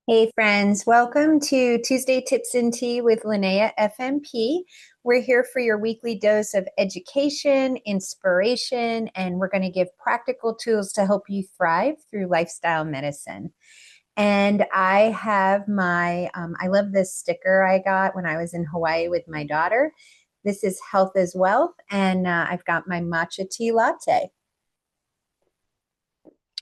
Hey friends, welcome to Tuesday Tips and Tea with Linnea FNP. We're here for your weekly dose of education, inspiration, and we're going to give practical tools to help you thrive through lifestyle medicine. And I have I love this sticker I got when I was in Hawaii with my daughter. This is Health is Wealth, and I've got my matcha tea latte.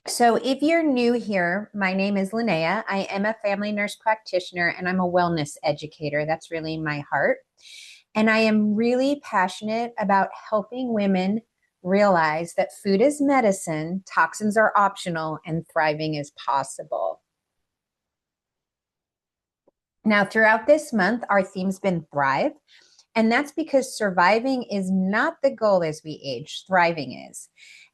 So, if you're new here, my name is Linnea. I am a family nurse practitioner and I'm a wellness educator. That's really my heart. And I am really passionate about helping women realize that food is medicine, toxins are optional, and thriving is possible. Now, throughout this month, our theme's been Thrive. And that's because surviving is not the goal as we age, thriving is.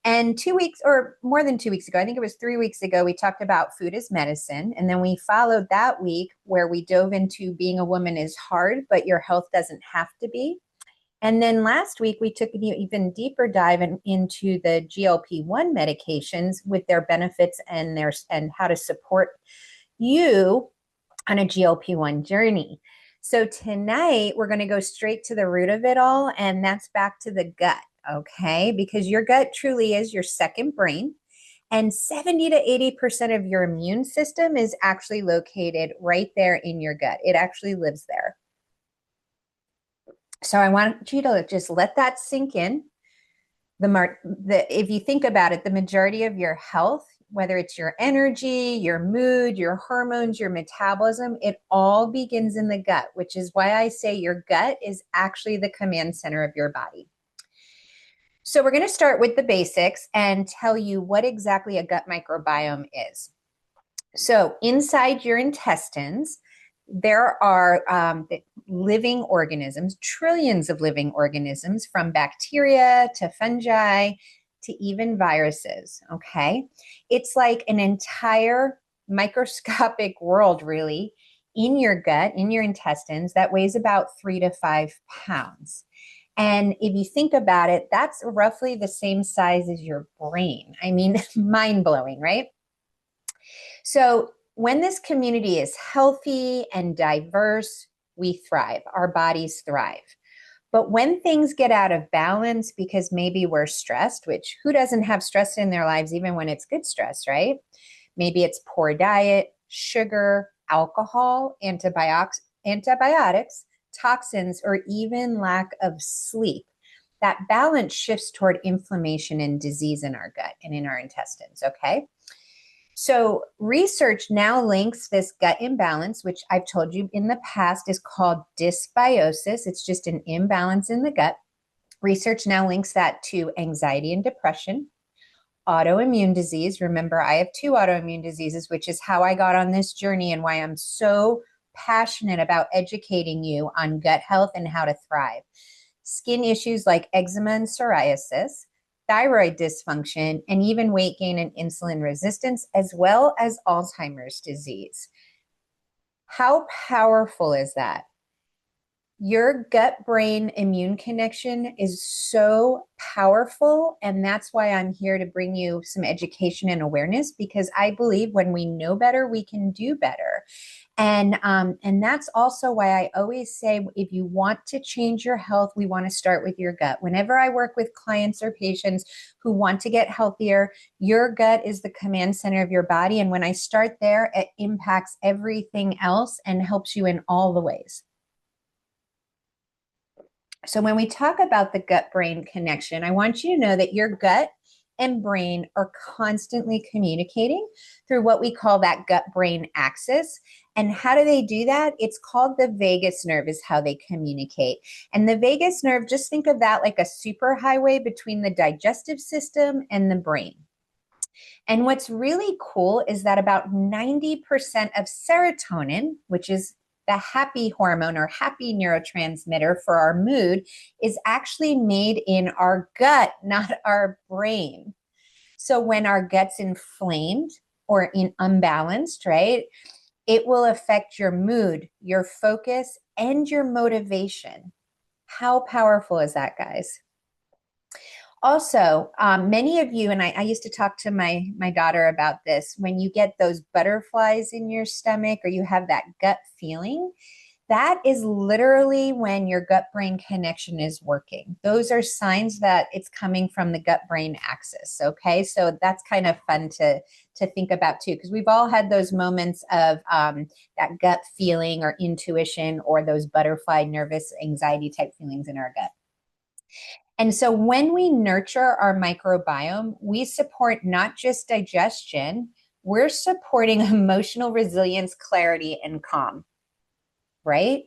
And 2 weeks or more than 2 weeks ago, I think it was 3 weeks ago, we talked about food as medicine. And then we followed that week where we dove into being a woman is hard, but your health doesn't have to be. And then last week, we took an even deeper dive into the GLP-1 medications with their benefits and how to support you on a GLP-1 journey. So tonight we're going to go straight to the root of it all, and that's back to the gut, okay? Because your gut truly is your second brain, and 70 to 80% of your immune system is actually located right there in your gut. It actually lives there. So I want you to just let that sink in. If you think about it, the majority of your health, whether it's your energy, your mood, your hormones, your metabolism, it all begins in the gut, which is why I say your gut is actually the command center of your body. So we're going to start with the basics and tell you what exactly a gut microbiome is. So inside your intestines, there are living organisms, trillions of living organisms, from bacteria to fungi to even viruses, okay? It's like an entire microscopic world, really, in your gut, in your intestines, that weighs about 3 to 5 pounds. And if you think about it, that's roughly the same size as your brain. I mean, mind-blowing, right? So when this community is healthy and diverse, we thrive, our bodies thrive. But when things get out of balance because maybe we're stressed, which who doesn't have stress in their lives, even when it's good stress, right? Maybe it's poor diet, sugar, alcohol, antibiotics, toxins, or even lack of sleep. That balance shifts toward inflammation and disease in our gut and in our intestines, okay? So research now links this gut imbalance, which I've told you in the past is called dysbiosis. It's just an imbalance in the gut. Research now links that to anxiety and depression, autoimmune disease. Remember, I have 2 autoimmune diseases, which is how I got on this journey and why I'm so passionate about educating you on gut health and how to thrive. Skin issues like eczema and psoriasis, thyroid dysfunction, and even weight gain and insulin resistance, as well as Alzheimer's disease. How powerful is that? Your gut-brain immune connection is so powerful, and that's why I'm here to bring you some education and awareness, because I believe when we know better, we can do better. And that's also why I always say, if you want to change your health, we want to start with your gut. Whenever I work with clients or patients who want to get healthier, your gut is the command center of your body. And when I start there, it impacts everything else and helps you in all the ways. So when we talk about the gut-brain connection, I want you to know that your gut and brain are constantly communicating through what we call that gut-brain axis. And how do they do that? It's called the vagus nerve is how they communicate. And the vagus nerve, just think of that like a superhighway between the digestive system and the brain. And what's really cool is that about 90% of serotonin, which is the happy hormone or happy neurotransmitter for our mood, is actually made in our gut, not our brain. So when our gut's inflamed or unbalanced, right, it will affect your mood, your focus, and your motivation. How powerful is that, guys? Also, many of you, and I used to talk to my daughter about this, when you get those butterflies in your stomach or you have that gut feeling, that is literally when your gut brain connection is working. Those are signs that it's coming from the gut brain axis. Okay. So that's kind of fun to think about too, because we've all had those moments of that gut feeling or intuition or those butterfly, nervous, anxiety type feelings in our gut. And so when we nurture our microbiome, we support not just digestion, we're supporting emotional resilience, clarity, and calm, right?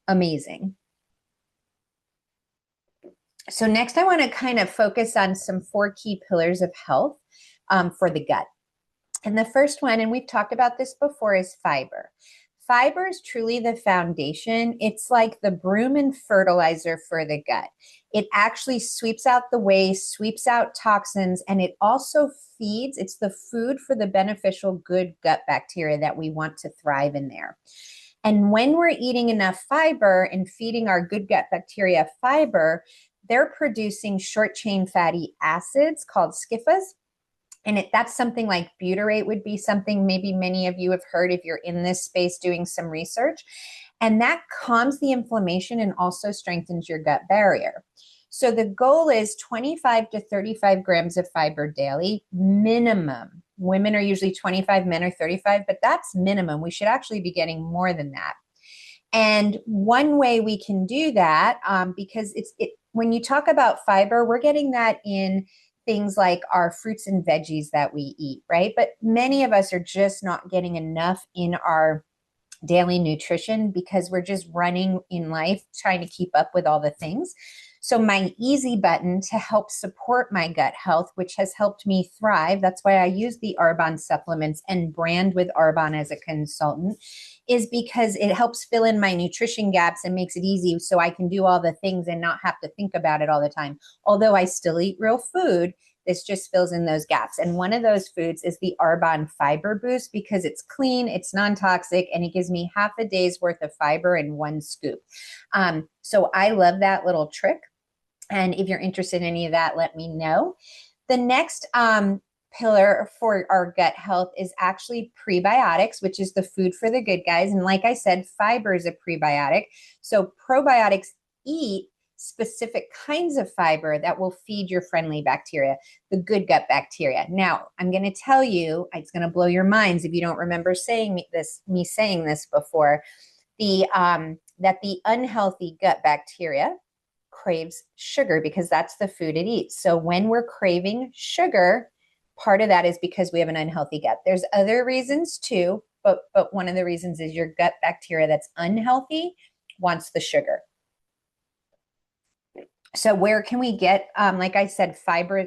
Amazing. So next I want to kind of focus on some 4 key pillars of health for the gut. And the first one, and we've talked about this before, is fiber. Fiber is truly the foundation. It's like the broom and fertilizer for the gut. It actually sweeps out the waste, sweeps out toxins, and it also feeds, it's the food for the beneficial good gut bacteria that we want to thrive in there. And when we're eating enough fiber and feeding our good gut bacteria fiber, they're producing short chain fatty acids called SCFAs. And that's something like butyrate would be something maybe many of you have heard if you're in this space doing some research. And that calms the inflammation and also strengthens your gut barrier. So the goal is 25 to 35 grams of fiber daily, minimum. Women are usually 25, men are 35, but that's minimum. We should actually be getting more than that. And one way we can do that, because when you talk about fiber, we're getting that in things like our fruits and veggies that we eat, right? But many of us are just not getting enough in our daily nutrition because we're just running in life trying to keep up with all the things. So my easy button to help support my gut health, which has helped me thrive, that's why I use the Arbonne supplements and brand with Arbonne as a consultant, is because it helps fill in my nutrition gaps and makes it easy so I can do all the things and not have to think about it all the time. Although I still eat real food, this just fills in those gaps. And one of those foods is the Arbonne Fiber Boost because it's clean, it's non-toxic, and it gives me half a day's worth of fiber in one scoop. So I love that little trick. And if you're interested in any of that, let me know. The next pillar for our gut health is actually prebiotics, which is the food for the good guys. And like I said, fiber is a prebiotic. So probiotics eat specific kinds of fiber that will feed your friendly bacteria, the good gut bacteria. Now, I'm going to tell you, it's going to blow your minds if you don't remember me saying this before, that the unhealthy gut bacteria craves sugar because that's the food it eats. So when we're craving sugar, part of that is because we have an unhealthy gut. There's other reasons too, but one of the reasons is your gut bacteria that's unhealthy wants the sugar. So where can we get, like I said, fiber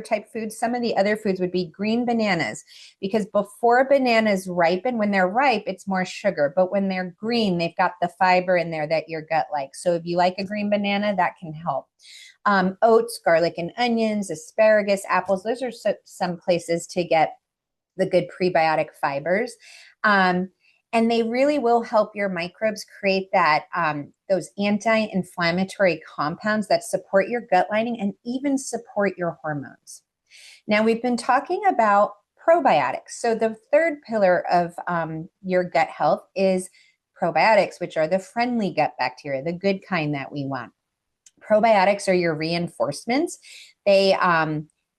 type foods? Some of the other foods would be green bananas, because before bananas ripen, when they're ripe, it's more sugar. But when they're green, they've got the fiber in there that your gut likes. So if you like a green banana, that can help. Oats, garlic and onions, asparagus, apples, those are some places to get the good prebiotic fibers. And they really will help your microbes create that those anti-inflammatory compounds that support your gut lining and even support your hormones. Now, we've been talking about probiotics. So the third pillar of your gut health is probiotics, which are the friendly gut bacteria, the good kind that we want. Probiotics are your reinforcements. They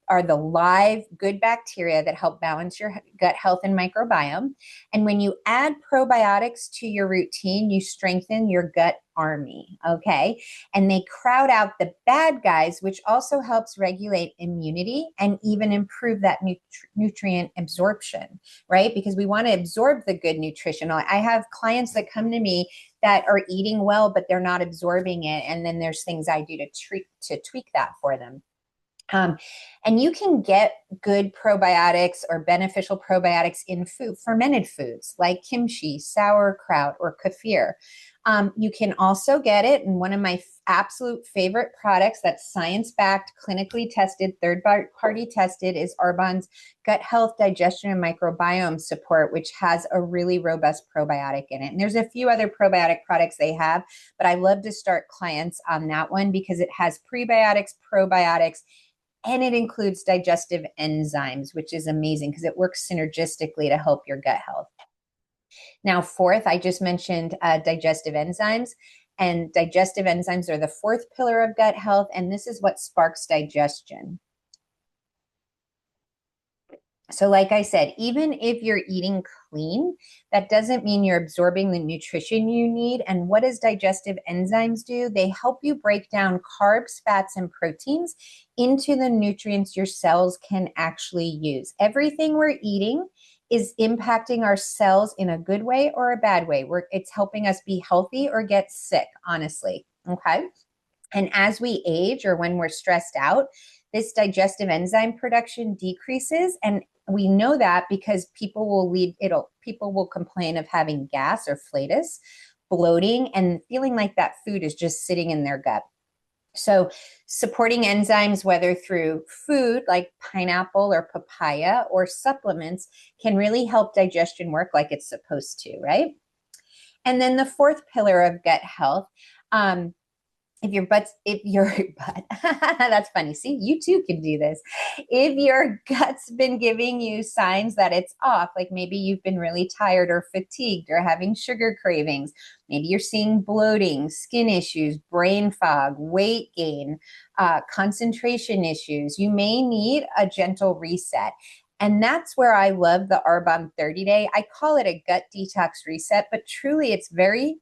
are the live good bacteria that help balance your gut health and microbiome. And when you add probiotics to your routine, you strengthen your gut army, okay? And they crowd out the bad guys, which also helps regulate immunity and even improve that nutrient absorption, right? Because we want to absorb the good nutrition. I have clients that come to me that are eating well, but they're not absorbing it. And then there's things I do to tweak that for them. And you can get good probiotics or beneficial probiotics in food, fermented foods like kimchi, sauerkraut, or kefir. You can also get it in one of my absolute favorite products that's science-backed, clinically tested, third-party tested is Arbonne's Gut Health, Digestion, and Microbiome Support, which has a really robust probiotic in it. And there's a few other probiotic products they have, but I love to start clients on that one because it has prebiotics, probiotics, and it includes digestive enzymes, which is amazing because it works synergistically to help your gut health. Now, fourth, I just mentioned digestive enzymes, and digestive enzymes are the fourth pillar of gut health, and this is what sparks digestion. So like I said, even if you're eating clean, that doesn't mean you're absorbing the nutrition you need. And what does digestive enzymes do? They help you break down carbs, fats, and proteins into the nutrients your cells can actually use. Everything we're eating is impacting our cells in a good way or a bad way. It's helping us be healthy or get sick, honestly, okay? And as we age or when we're stressed out, this digestive enzyme production decreases, and we know that because people will complain of having gas or flatus, bloating, and feeling like that food is just sitting in their gut. So supporting enzymes, whether through food like pineapple or papaya or supplements, can really help digestion work like it's supposed to, right? And then the fourth pillar of gut health, if your butt, that's funny. See, you too can do this. If your gut's been giving you signs that it's off, like maybe you've been really tired or fatigued or having sugar cravings, maybe you're seeing bloating, skin issues, brain fog, weight gain, concentration issues, you may need a gentle reset. And that's where I love the Arbonne 30-day. I call it a gut detox reset, but truly it's very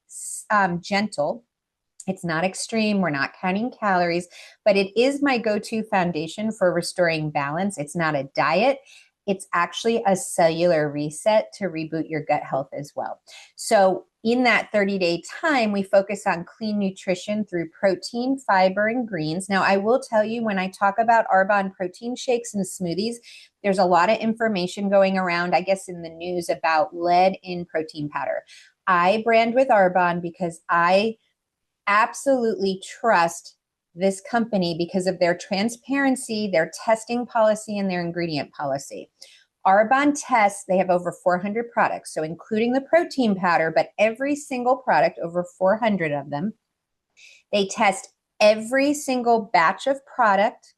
gentle. It's not extreme. We're not counting calories, but it is my go-to foundation for restoring balance. It's not a diet. It's actually a cellular reset to reboot your gut health as well. So in that 30-day time, we focus on clean nutrition through protein, fiber, and greens. Now, I will tell you, when I talk about Arbonne protein shakes and smoothies, there's a lot of information going around, I guess, in the news about lead in protein powder. I brand with Arbonne because I absolutely trust this company because of their transparency, their testing policy, and their ingredient policy. Arbonne tests, they have over 400 products, so including the protein powder, but every single product, over 400 of them. They test every single batch of product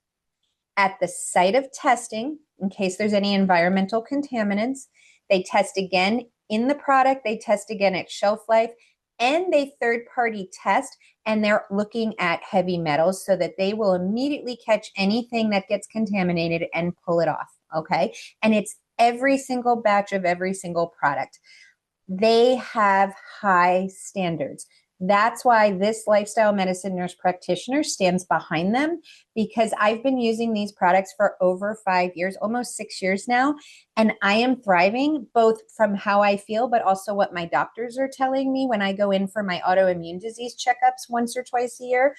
at the site of testing in case there's any environmental contaminants. They test again in the product, they test again at shelf life, and they third-party test, and they're looking at heavy metals so that they will immediately catch anything that gets contaminated and pull it off, okay? And it's every single batch of every single product. They have high standards. That's why this lifestyle medicine nurse practitioner stands behind them, because I've been using these products for over 5 years, almost 6 years now, and I am thriving both from how I feel, but also what my doctors are telling me when I go in for my autoimmune disease checkups once or twice a year.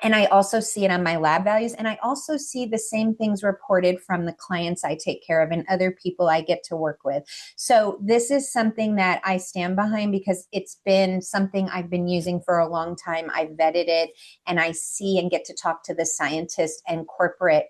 And I also see it on my lab values. And I also see the same things reported from the clients I take care of and other people I get to work with. So this is something that I stand behind because it's been something I've been using for a long time. I vetted it, and I see and get to talk to the scientists and corporate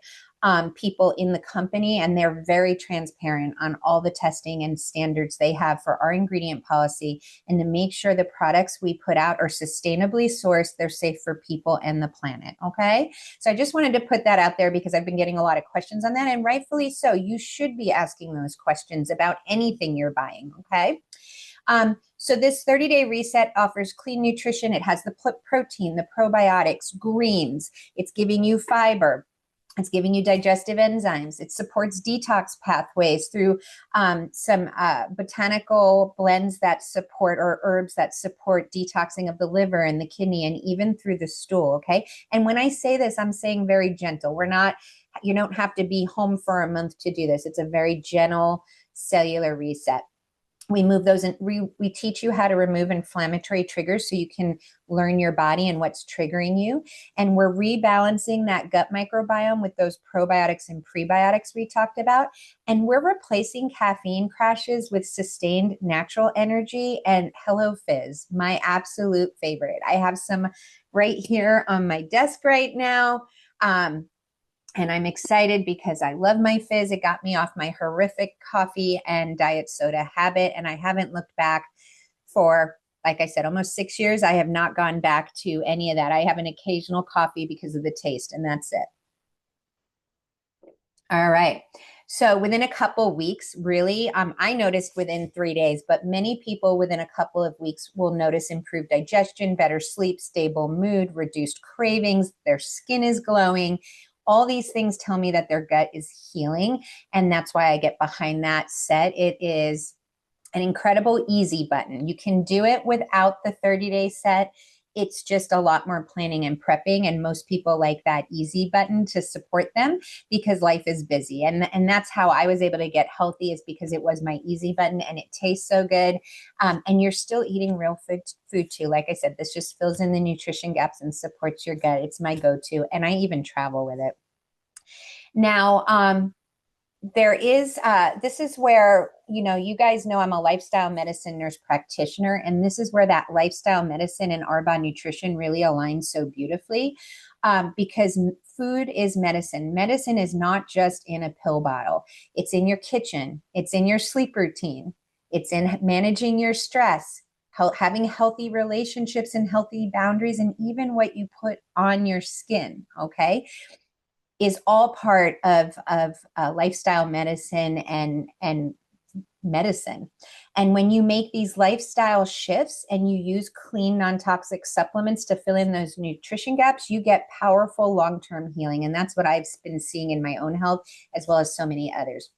people in the company, and they're very transparent on all the testing and standards they have for our ingredient policy, and to make sure the products we put out are sustainably sourced, they're safe for people and the planet, okay? So I just wanted to put that out there because I've been getting a lot of questions on that, and rightfully so. You should be asking those questions about anything you're buying, okay? So this 30-day reset offers clean nutrition. It has the protein, the probiotics, greens. It's giving you fiber. It's giving you digestive enzymes. It supports detox pathways through some botanical blends that support, or herbs that support detoxing of the liver and the kidney, and even through the stool, okay? And when I say this, I'm saying very gentle. You don't have to be home for a month to do this. It's a very gentle cellular reset. We move those in, we teach you how to remove inflammatory triggers so you can learn your body and what's triggering you. And we're rebalancing that gut microbiome with those probiotics and prebiotics we talked about. And we're replacing caffeine crashes with sustained natural energy and Hello Fizz, my absolute favorite. I have some right here on my desk right now. And I'm excited because I love my fizz. It got me off my horrific coffee and diet soda habit. And I haven't looked back for, like I said, almost 6 years. I have not gone back to any of that. I have an occasional coffee because of the taste, and that's it. All right. So within a couple weeks, really, I noticed within 3 days, but many people within a couple of weeks will notice improved digestion, better sleep, stable mood, reduced cravings, their skin is glowing. All these things tell me that their gut is healing, and that's why I get behind that set. It is an incredible easy button. You can do it without the 30-day set. It's just a lot more planning and prepping, and most people like that easy button to support them because life is busy. And that's how I was able to get healthy, is because it was my easy button and it tastes so good. And you're still eating real food too. Like I said, this just fills in the nutrition gaps and supports your gut. It's my go-to, and I even travel with it. Now, there is, this is where, you guys know I'm a lifestyle medicine nurse practitioner, and this is where that lifestyle medicine and Arbonne nutrition really aligns so beautifully, because food is medicine. Medicine is not just in a pill bottle. It's in your kitchen. It's in your sleep routine. It's in managing your stress, having healthy relationships and healthy boundaries, and even what you put on your skin, okay? Is all part of lifestyle medicine and medicine. And when you make these lifestyle shifts and you use clean, non-toxic supplements to fill in those nutrition gaps, you get powerful long-term healing. And that's what I've been seeing in my own health, as well as so many others.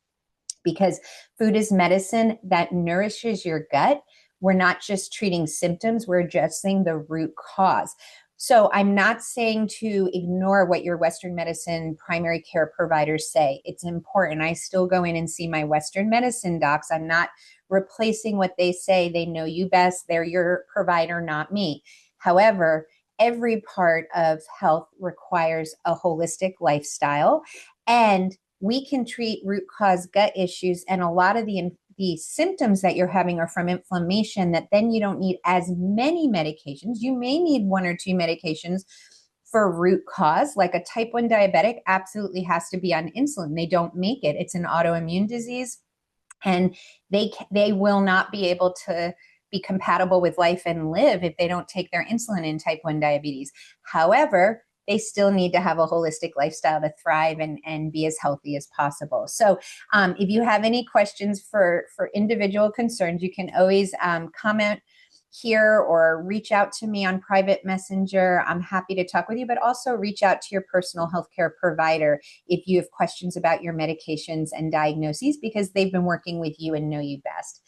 Because food is medicine that nourishes your gut. We're not just treating symptoms, we're addressing the root cause. So I'm not saying to ignore what your Western medicine primary care providers say. It's important. I still go in and see my Western medicine docs. I'm not replacing what they say. They know you best. They're your provider, not me. However, every part of health requires a holistic lifestyle, and we can treat root cause gut issues, and a lot of the symptoms that you're having are from inflammation, that then you don't need as many medications. You may need 1 or 2 medications for root cause, like a type 1 diabetic absolutely has to be on insulin. They don't make it. It's an autoimmune disease, and they will not be able to be compatible with life and live if they don't take their insulin in type 1 diabetes. However, they still need to have a holistic lifestyle to thrive and be as healthy as possible. So if you have any questions for individual concerns, you can always comment here or reach out to me on private messenger. I'm happy to talk with you, but also reach out to your personal healthcare provider if you have questions about your medications and diagnoses, because they've been working with you and know you best.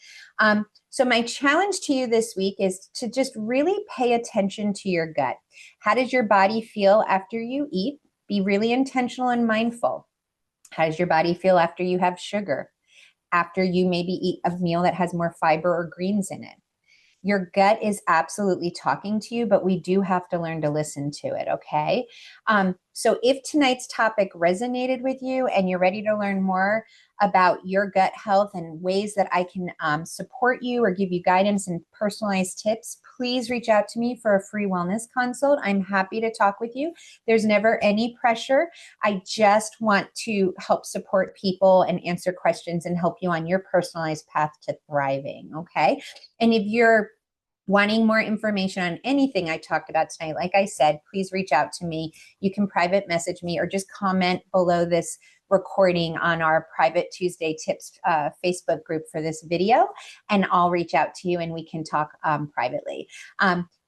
So my challenge to you this week is to just really pay attention to your gut. How does your body feel after you eat? Be really intentional and mindful. How does your body feel after you have sugar? After you maybe eat a meal that has more fiber or greens in it? Your gut is absolutely talking to you, but we do have to learn to listen to it, okay? So if tonight's topic resonated with you and you're ready to learn more about your gut health and ways that I can support you or give you guidance and personalized tips, please reach out to me for a free wellness consult. I'm happy to talk with you. There's never any pressure. I just want to help support people and answer questions and help you on your personalized path to thriving, okay? And if you're wanting more information on anything I talked about tonight, like I said, please reach out to me. You can private message me or just comment below this recording on our private Tuesday Tips Facebook group for this video, and I'll reach out to you and we can talk privately.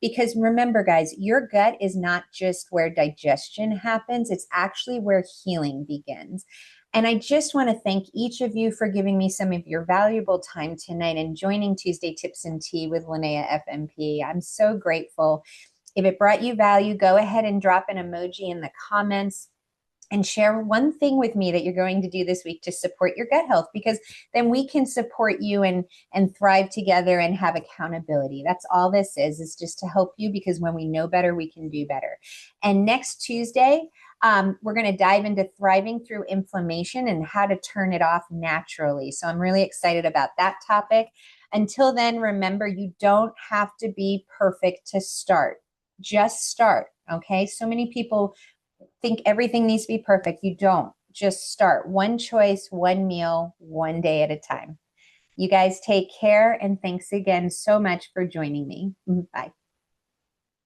Because remember, guys, your gut is not just where digestion happens, it's actually where healing begins. And I just want to thank each of you for giving me some of your valuable time tonight and joining Tuesday Tips and Tea with Linnea FNP. I'm so grateful. If it brought you value, go ahead and drop an emoji in the comments. and share one thing with me that you're going to do this week to support your gut health, because then we can support you and thrive together and have accountability. That's all this is just to help you, because when we know better, we can do better. And next Tuesday, we're going to dive into thriving through inflammation and how to turn it off naturally. So I'm really excited about that topic. Until then, remember, you don't have to be perfect to start. Just start. Okay. So many people think everything needs to be perfect. You don't. Just start. One choice, one meal, one day at a time. You guys take care, and thanks again so much for joining me. Bye.